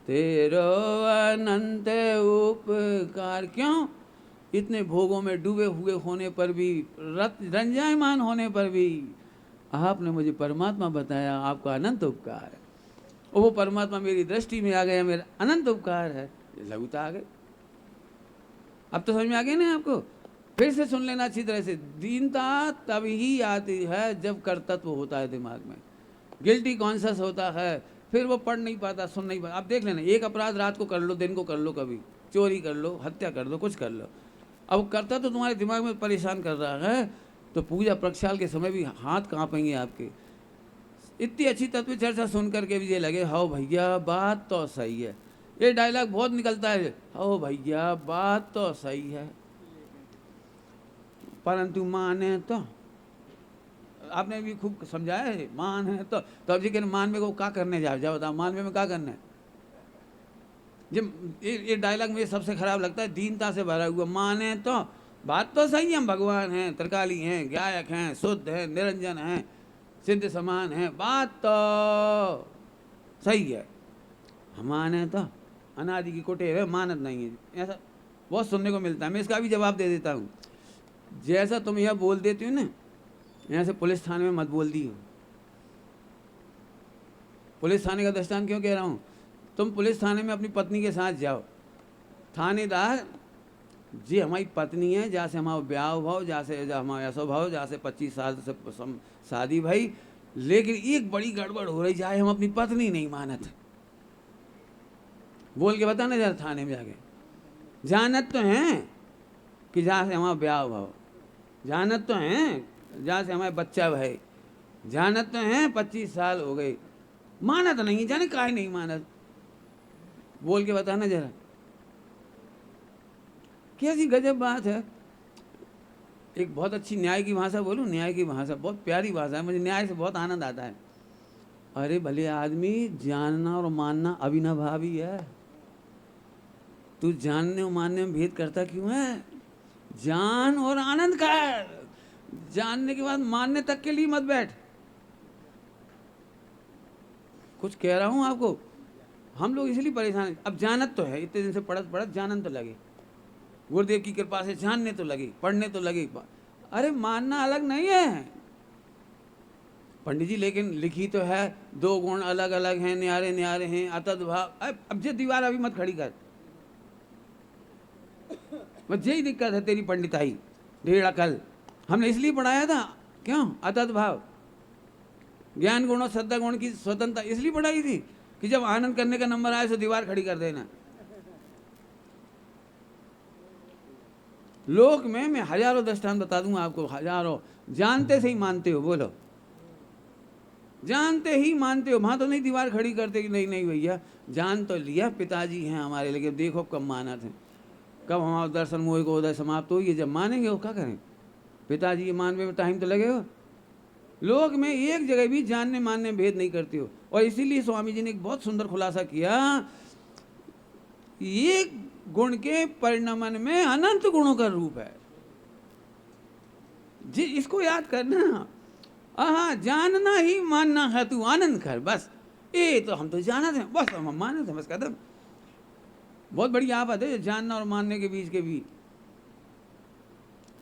तेरो अनंत उपकार, क्यों? इतने भोगों में डूबे हुए होने पर भी, रंजायमान होने पर भी आपने मुझे परमात्मा बताया, आपका अनंत उपकार है, और वो परमात्मा मेरी दृष्टि में आ गया, मेरा अनंत उपकार है। लघुता आ गई। अब तो समझ में आ गई ना आपको? फिर से सुन लेना अच्छी तरह से। दीनता तब ही आती है जब कर्तव्य होता है दिमाग में, गिल्टी कॉन्शियस होता है, फिर वो पढ़ नहीं पाता, सुन नहीं पाता। अब देख लेना, एक अपराध रात को कर लो, दिन को कर लो, कभी चोरी कर लो, हत्या कर दो, कुछ कर लो, अब करता तो तुम्हारे दिमाग में परेशान कर रहा है, तो पूजा प्रक्षाल के समय भी हाथ कांपेंगे आपके। इतनी अच्छी तत्व चर्चा सुन करके भी ये लगे, हाँ भैया बात तो सही है। ये डायलॉग बहुत निकलता है, हाँ भैया बात तो सही है, परंतु माने तो, आपने भी खूब समझाया है, मान है तो अब जी के मान में को क्या करने जाओ बताओ, मान में क्या करना है? जब ये डायलॉग मुझे सबसे खराब लगता है, दीनता से भरा हुआ। माने तो बात तो सही है, हम भगवान हैं, त्रिकाली हैं, गायक हैं, शुद्ध हैं, निरंजन हैं, सिद्ध समान हैं, बात तो सही है, माने तो अनादि की कुटेव है, मानत नहीं है। ऐसा बहुत सुनने को मिलता है। मैं इसका भी जवाब दे देता हूँ। जैसा तुम यह बोल देती हो ना, यहाँ से पुलिस थाने में मत बोल दी हो। पुलिस थाने का दृष्टांत क्यों कह रहा हूँ? तुम पुलिस थाने में अपनी पत्नी के साथ जाओ, थानेदार जी हमारी पत्नी है, जहाँ से हमारा ब्याह भाव, जहाँ से हमारा ऐसा भाव, जहाँ से 25 साल से शादी भाई, लेकिन एक बड़ी गड़बड़ हो रही, जाए हम अपनी पत्नी नहीं मानत, बोल के बताना जरा थाने में जाके। जानत तो हैं कि जहाँ से हमारा ब्याह भाव, जानत तो हैं जहाँ से हमारे बच्चा भाई, जानत तो हैं 25 साल हो गए, मानत नहीं, जाने काहे नहीं मानत, बोल के बताना जरा। कैसी गजब बात है। एक बहुत अच्छी न्याय की भाषा बोलूं, न्याय की भाषा बहुत प्यारी भाषा है, मुझे न्याय से बहुत आनंद आता है। अरे भले आदमी, जानना और मानना अविनाभावी है, तू जानने और मानने में भेद करता क्यों है? जान और आनंद का है, जानने के बाद मानने तक के लिए मत बैठ। कुछ कह रहा हूं आपको, हम लोग इसलिए परेशान हैं। अब जानत तो है, इतने दिन से पढ़त जानन तो लगे, गुरुदेव की कृपा से जानने तो लगे, पढ़ने तो लगे, अरे मानना अलग नहीं है पंडित जी, लेकिन लिखी तो है, 2 गुण अलग अलग हैं, न्यारे न्यारे हैं, अतद भाव। अब जे दीवार अभी मत खड़ी कर, बस यही दिक्कत है तेरी पंडिताई, ढेड़ अकल। हमने इसलिए पढ़ाया था, क्यों? अतद भाव, ज्ञान गुण और श्रद्धा गुण की स्वतंत्रता इसलिए पढ़ाई थी कि जब आनंद करने का नंबर आए तो दीवार खड़ी कर देना। लोक में मैं हजारों दृष्टांत बता दूंगा आपको, हजारों। जानते से ही मानते हो, बोलो जानते ही मानते हो, वहां तो नहीं दीवार खड़ी करते कि नहीं नहीं भैया जान तो लिया, पिताजी हैं हमारे, लेकिन देखो कब माना थे, कब हमारा दर्शन मोह को उदय समाप्त हो, ये जब मानेंगे वो क्या करें? पिताजी के मानने में टाइम तो लगेगा। लोग में एक जगह भी जानने मानने में भेद नहीं करते हो। और इसीलिए स्वामी जी ने एक बहुत सुंदर खुलासा किया, एक गुण के परिणमन में अनंत गुणों का रूप है जी, इसको याद करना। हाँ, जानना ही मानना है, तू आनंद कर बस। ये तो हम तो जाना थे, बस हम माने थे, बस कदम। बहुत बड़ी आफत है जानना और मानने के बीच के बीच।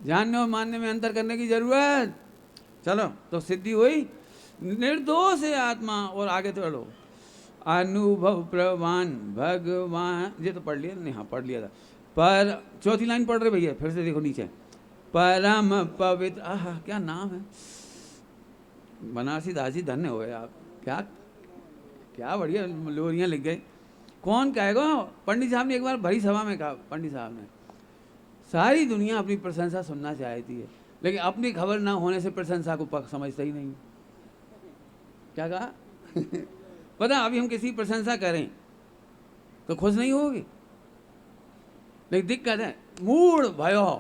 जानने और मानने में अंतर करने की जरूरत। चलो, तो सिद्धि हुई, निर्दोष है आत्मा। और आगे तो चलो, अनुभव प्रवान भगवान, ये तो पढ़ लिया नहीं? हाँ, पढ़ लिया था। पर चौथी लाइन पढ़ रहे भैया, फिर से देखो नीचे, परम पवित्र। आह, क्या नाम है, बनारसी दास जी, धन्य हो गए आप। क्या क्या बढ़िया लोरियां लिख गए। कौन कहेगा? पंडित साहब ने एक बार भरी सभा में कहा, पंडित साहब ने, सारी दुनिया अपनी प्रशंसा सुनना चाहती है, लेकिन अपनी खबर ना होने से प्रशंसा को समझता ही नहीं। क्या कहा? पता, अभी हम किसी प्रशंसा करें तो खुश नहीं होगी, लेकिन दिक्कत है मूड भयो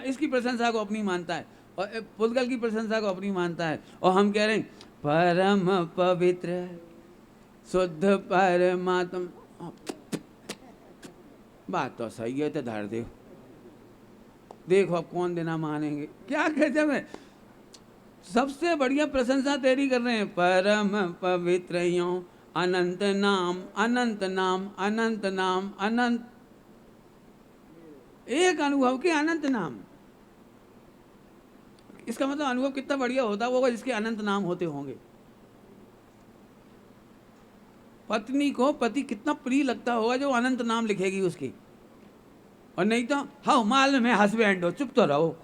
इसकी प्रशंसा को अपनी मानता है, और पुद्गल की प्रशंसा को अपनी मानता है। और हम कह रहे हैं परम पवित्र शुद्ध परमात्मा। बात तो सही है, तो धर दे, देखो अब कौन देना मानेंगे। क्या गजब है, सबसे बढ़िया प्रशंसा तेरी कर रहे हैं। परम पवित्र यो अनंत नाम, अनंत नाम, अनंत नाम, अनंत, एक अनुभव के अनंत नाम। इसका मतलब अनुभव कितना बढ़िया होता होगा जिसके अनंत नाम होते होंगे। पत्नी को पति कितना प्रिय लगता होगा जो अनंत नाम लिखेगी उसकी। और नहीं तो हाँ, मालूम है हस्बैंड हो, चुप तो रहो,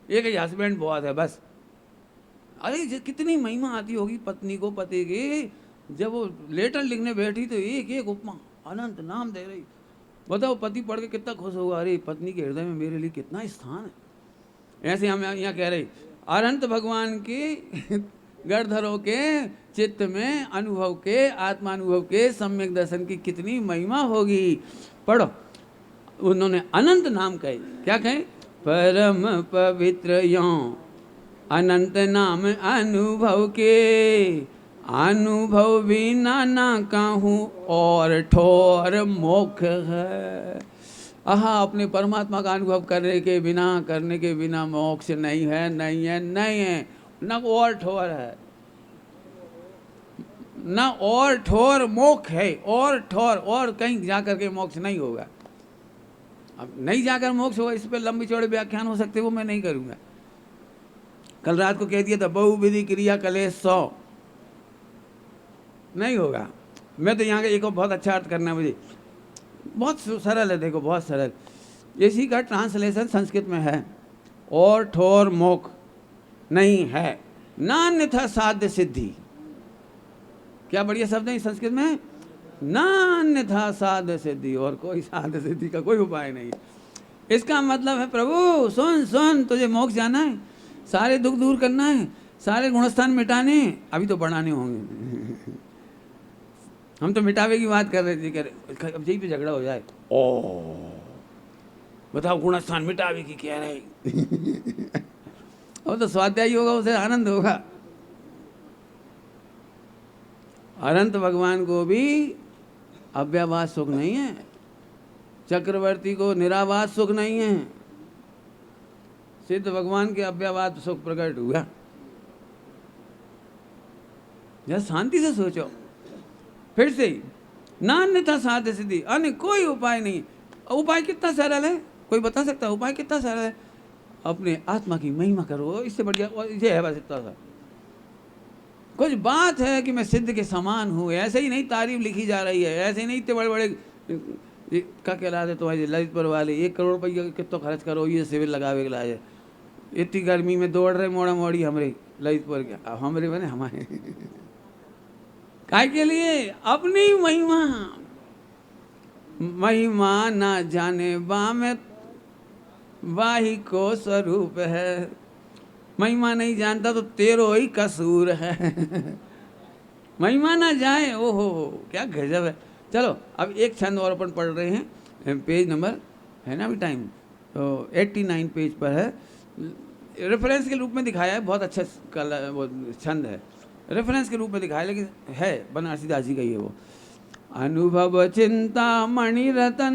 एक ही हस्बैंड बहुत है बस। अरे कितनी महिमा आती होगी पत्नी को पति की। जब वो लेटर लिखने बैठी तो एक एक उपमा अनंत नाम दे रही। बताओ पति पढ़ के कितना खुश होगा, अरे पत्नी के हृदय में मेरे लिए कितना स्थान है। ऐसे हम यहाँ कह रहे, अनंत भगवान की गढ़धरों के चित्त में अनुभव के, आत्मानुभव के सम्यक दर्शन की कितनी महिमा होगी। पढ़ो, उन्होंने अनंत नाम कहे। क्या कहे? परम पवित्र यो अनंत नाम अनुभव के, अनुभव बिना ना कहूँ और ठोर मोक्ष है। आहा, अपने परमात्मा का अनुभव करने के बिना मोक्ष नहीं है, नहीं है, नहीं है। न और ठोर है, न और ठोर मोक्ष है। और ठोर और कहीं जाकर के मोक्ष नहीं होगा। अब नहीं जाकर मोक्ष होगा, इस पर लंबी चौड़े व्याख्यान हो सकते, वो मैं नहीं करूंगा। कल रात को कह दिया था बहुविधि क्रिया कलेश 100 नहीं होगा। मैं तो यहाँ का एक बहुत अच्छा अर्थ करना है मुझे, बहुत सरल है, देखो बहुत सरल। इसी का ट्रांसलेशन संस्कृत में है, और ठोर मोक्ष नहीं है, नान्यथा साध्य सिद्धि। क्या बढ़िया शब्द है संस्कृत में, नान्यथा साध्य सिद्धि, और कोई साध्य सिद्धि का कोई उपाय नहीं। इसका मतलब है प्रभु सुन सुन, तुझे मोक्ष जाना है, सारे दुख दूर करना है, सारे गुणस्थान मिटाने, अभी तो बढ़ाने होंगे। हम तो मिटावे की बात कर रहे थे, कह रहे अब यही पे झगड़ा हो जाए। ओ बताओ, गुणस्थान मिटावे की कह रहे। अब तो स्वाध्यायी होगा, उसे आनंद होगा। अनंत भगवान को भी अव्यवाद सुख नहीं है, चक्रवर्ती को निरावाद सुख नहीं है, सिद्ध भगवान के अव्यवाद सुख प्रकट हुआ। जरा शांति से सोचो। फिर से नान्यथा साध्य सिद्धि, अन्य कोई उपाय नहीं। उपाय कितना सरल है, कोई बता सकता है उपाय कितना सरल है? अपने आत्मा की महिमा करो, इससे बढ़िया ये है बस इतना सा। कुछ बात है कि मैं सिद्ध के समान हूँ, ऐसे ही नहीं तारीफ लिखी जा रही है, ऐसे ही नहीं इतने बड़े बड़े क्या कहलाते तुम्हारे ललितपुर वाले 1 करोड़ रुपये कितना खर्च करो ये सिविल लगावे के लाए। इतनी गर्मी में दौड़ रहे मोड़ा मोड़ी हमरे ललितपुर के, अब हमरे बने हमारे काय के लिए? अपनी महिमा। महिमा ना जाने बामे वाही को स्वरूप है। महिमा नहीं जानता तो तेरो ही कसूर है। महिमा ना जाए, ओहो क्या गजब है। चलो अब एक छंद और अपन पढ़ रहे हैं, पेज नंबर है ना अभी टाइम, तो 89 पेज पर है, रेफरेंस के रूप में दिखाया है, बहुत अच्छा कला वो छंद है, रेफरेंस के रूप में दिखाया, लेकिन है बनारसी दास जी का ही है वो। अनुभव चिंता मणि रतन,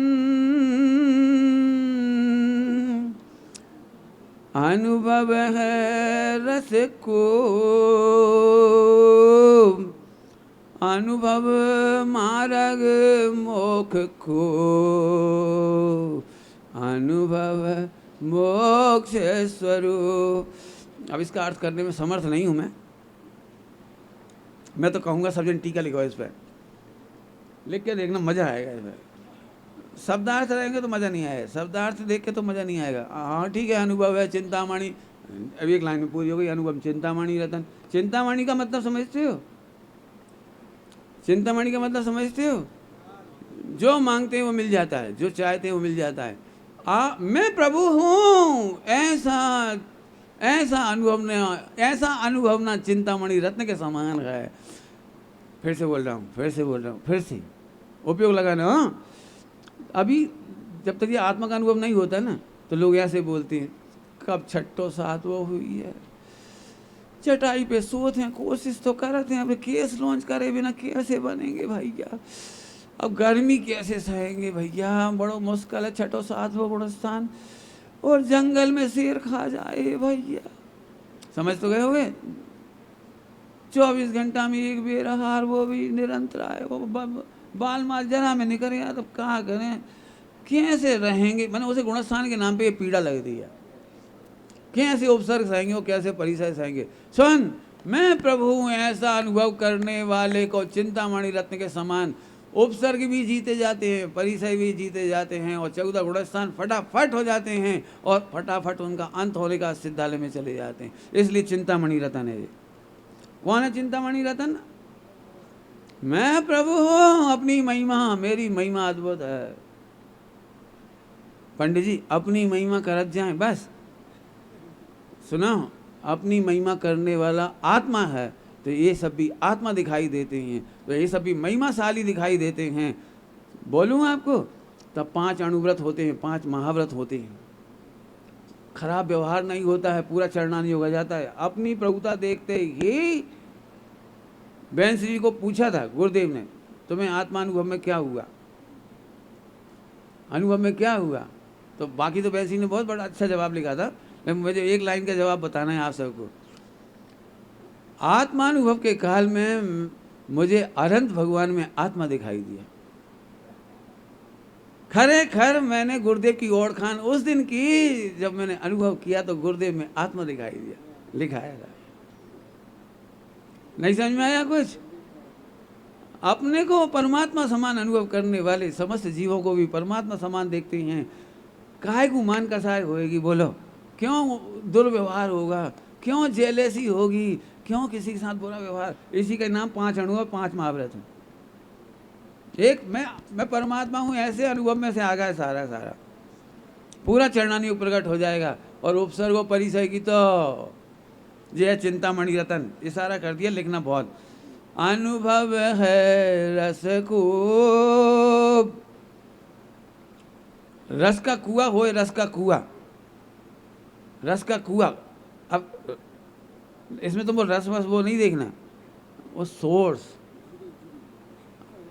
अनुभव है रस को, अनुभव मार्ग मोक्ष को, अनुभव मोक्ष स्वरूप। अब इसका अर्थ करने में समर्थ नहीं हूं मैं तो कहूँगा सब जन टीका लिखो इस पर, लिख के देखना, मजा आएगा इसमें। शब्दार्थ रहेंगे तो मज़ा नहीं आएगा, शब्दार्थ देख के तो मज़ा नहीं आएगा। हाँ ठीक है, अनुभव है चिंतामणि, अभी एक लाइन में पूरी हो गई, अनुभव चिंतामणि रतन। चिंतामणि का मतलब समझते हो? चिंतामणि का मतलब समझते हो? जो मांगते हैं वो मिल जाता है, जो चाहते हैं वो मिल जाता है। मैं प्रभु हूँ, ऐसा अनुभव ना चिंतामणि रत्न के समान है। फिर से बोल रहा हूँ, फिर से उपयोग लगाना। हाँ, अभी जब तक ये आत्मा का अनुभव नहीं होता ना, तो लोग ऐसे बोलते हैं, कब छठो सातवो हुई है, चटाई पे सोते हैं, कोशिश तो करते हैं, अब केस लॉन्च करे बिना कैसे बनेंगे भैया, अब गर्मी कैसे सहेंगे भैया, बड़ो मुश्किल है, छठो सातवो गुण स्थान, और जंगल में शेर खा जाए भैया। समझ तो गए होगे? 24 घंटा में एक बेर आहार, वो भी निरंतर आए, वो बाल माल जरा में निकल गया, तब कहाँ करें, कैसे रहेंगे। मैंने उसे गुणस्थान के नाम पे ये पीड़ा लग दी है, कैसे उपसर्ग सहेंगे, वो कैसे परिसर सहेंगे। सुन, मैं प्रभु हूँ, ऐसा अनुभव करने वाले को चिंतामणि रत्न के समान उपसर्ग भी जीते जाते हैं, परिसर भी जीते जाते हैं, और 14 गुणस्थान फटाफट हो जाते हैं, और फटाफट उनका अंत होने का सिद्धालय में चले जाते हैं। इसलिए चिंतामणि रतन है। कौन है चिंतामणि रतन? मैं प्रभु हूँ, अपनी महिमा, मेरी महिमा अद्भुत है। पंडित जी अपनी महिमा करत जाएं, बस सुना, अपनी महिमा करने वाला आत्मा है, तो ये सब भी आत्मा दिखाई देते हैं, तो ये सब भी महिमाशाली दिखाई देते हैं। बोलूँ आपको, तब 5 अणुव्रत होते हैं, 5 महाव्रत होते हैं, खराब व्यवहार नहीं होता है, पूरा चरणानी हो जाता है। अपनी प्रभुता देखते ही बहन श्री को पूछा था गुरुदेव ने, तुम्हें आत्मा अनुभव में क्या हुआ, अनुभव में क्या हुआ? तो बाकी तो बहन श्री ने बहुत बड़ा अच्छा जवाब लिखा था, लेकिन मुझे एक लाइन का जवाब बताना है आप सबको। आत्मानुभव के काल में मुझे अनंत भगवान में आत्मा दिखाई दिया। खरे मैंने गुरुदेव की ओर खान उस दिन की, जब मैंने अनुभव किया तो गुरुदेव में आत्मा दिखाई दिया, लिखाया था। नहीं समझ में आया कुछ? अपने को परमात्मा समान अनुभव करने वाले समस्त जीवों को भी परमात्मा समान देखते हैं। काहे को मान कसाय होएगी, बोलो? क्यों दुर्व्यवहार होगा, क्यों जेलेसी होगी, क्यों किसी के साथ बुरा व्यवहार? इसी का नाम 5 अनुभव, 5 महाव्रत है। एक मैं परमात्मा हूँ, ऐसे अनुभव में से आ गया सारा पूरा चरणानी प्रकट हो जाएगा। और उपसर्ग परिचय की तो जय चिंतामणि रतन इशारा कर दिया, लिखना बहुत। अनुभव है रस को, रस का कुआ हो, रस का कुआ, रस का कुआ। अब इसमें तुमको रस वस वो नहीं देखना, वो सोर्स।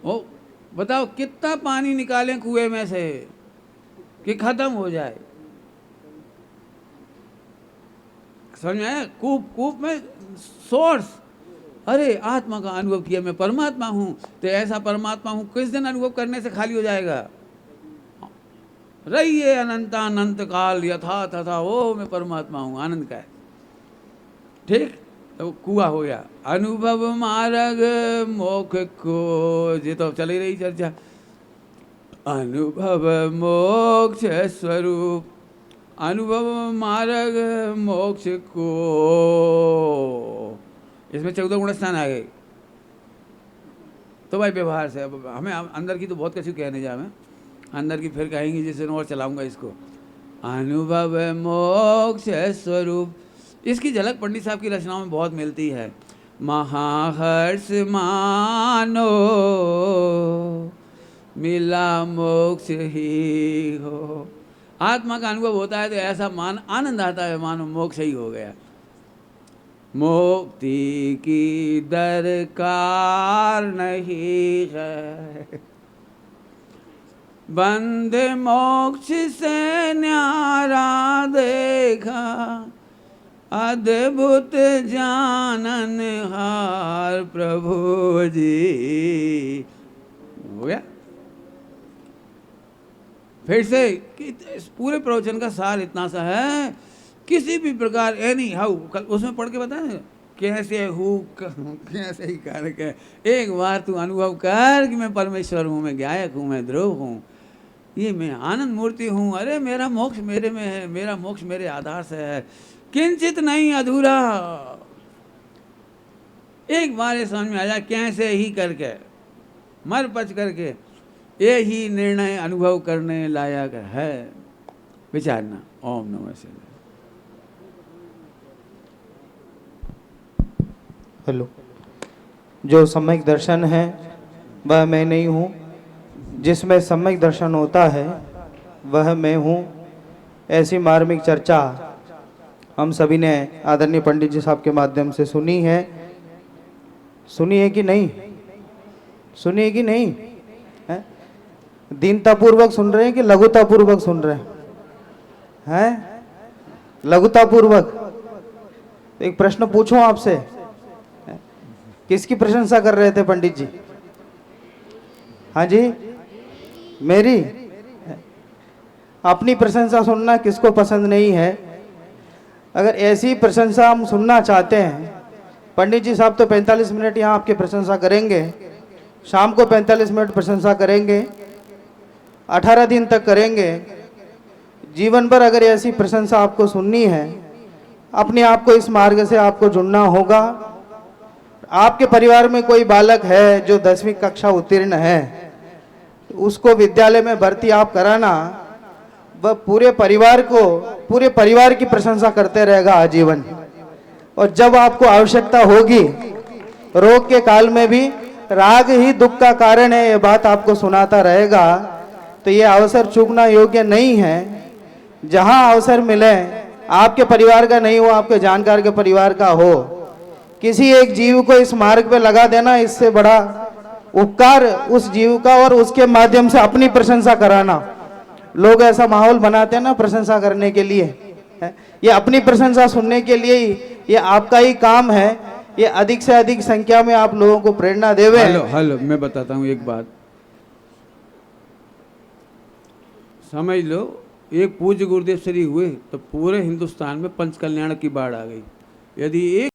वो बताओ कितना पानी निकालें कुएं में से कि खत्म हो जाए? समझ में आया? कूप में सोर्स। अरे आत्मा का अनुभव किया, मैं परमात्मा हूँ, तो ऐसा परमात्मा हूँ किस दिन अनुभव करने से खाली हो जाएगा? रहिए अनंत काल यथा तथा, ओ मैं परमात्मा हूँ, आनंद का है। ठीक, तो कुआ हो गया। अनुभव मार्ग मोक्ष को, ये तो चली रही चर्चा। अनुभव मोक्ष स्वरूप, अनुभव मार्ग मोक्ष को, इसमें 14 गुणस्थान आ गए। तो भाई व्यवहार से अब हमें अंदर की तो बहुत कुछ कहने जा, मैं अंदर की फिर कहेंगे, जिस दिन और चलाऊंगा इसको। अनुभव मोक्ष स्वरूप, इसकी झलक पंडित साहब की रचनाओं में बहुत मिलती है। महाहर्ष मानो मिला मोक्ष ही हो, आत्मा का अनुभव होता है तो ऐसा आनंद आता है मानो मोक्ष ही हो गया। मुक्ति की दरकार नहीं है, बंद मोक्ष से न्यारा देखा, अद्भुत जानन हार प्रभु जी। हो गया। फिर से इस पूरे प्रवचन का सार इतना सा है, किसी भी प्रकार एनी हाउ, कल उसमें पढ़ के बताए कैसे हूँ कैसे ही करके एक बार तू अनुभव कर कि मैं परमेश्वर हूँ, मैं गायक हूँ, मैं ध्रुव हूँ, ये मैं आनंद मूर्ति हूँ, अरे मेरा मोक्ष मेरे में है, मेरा मोक्ष मेरे आधार से है, किंचित नहीं अधूरा। एक बार ये समझ में आ जाए कैसे ही करके मर पच करके, ये ही निर्णय अनुभव करने लायक है। विचारना। ओम नमः शिवाय। हेलो। जो सम्यक दर्शन है वह मैं नहीं हूँ, जिसमें सम्यक दर्शन होता है वह मैं हूँ। ऐसी मार्मिक चर्चा हम सभी ने आदरणीय पंडित जी साहब के माध्यम से सुनी है। सुनी है कि नहीं? सुनी है कि नहीं है? दीनतापूर्वक सुन रहे हैं कि लघुतापूर्वक सुन रहे हैं? लघुतापूर्वक। एक प्रश्न पूछूं आपसे, किसकी प्रशंसा कर रहे थे पंडित जी? हाँ जी, मेरी। अपनी प्रशंसा सुनना किसको पसंद नहीं है? अगर ऐसी प्रशंसा हम सुनना चाहते हैं, पंडित जी साहब तो 45 मिनट यहाँ आपकी प्रशंसा करेंगे, शाम को 45 मिनट प्रशंसा करेंगे, 18 दिन तक करेंगे। जीवन भर अगर ऐसी प्रशंसा आपको सुननी है, अपने आप को इस मार्ग से आपको जुड़ना होगा। आपके परिवार में कोई बालक है जो 10वीं कक्षा उत्तीर्ण है, उसको विद्यालय में भर्ती आप कराना, वह पूरे परिवार की प्रशंसा करते रहेगा आजीवन। और जब आपको आवश्यकता होगी, रोग के काल में भी राग ही दुख का कारण है, ये बात आपको सुनाता रहेगा। तो ये अवसर चूकना योग्य नहीं है। जहां अवसर मिले, आपके परिवार का नहीं हो, आपके जानकार के परिवार का हो, किसी एक जीव को इस मार्ग पे लगा देना, इससे बड़ा उपकार उस जीव का और उसके माध्यम से अपनी प्रशंसा कराना। लोग ऐसा माहौल बनाते हैं ना प्रशंसा करने के लिए, ये अपनी प्रशंसा सुनने के लिए ही ये आपका ही काम है। ये अधिक से अधिक संख्या में आप लोगों को प्रेरणा देवे। हेलो, मैं बताता हूँ एक बात, समझ लो। एक पूज्य गुरुदेव श्री हुए तो पूरे हिंदुस्तान में पंच कल्याण की बाढ़ आ गई। यदि एक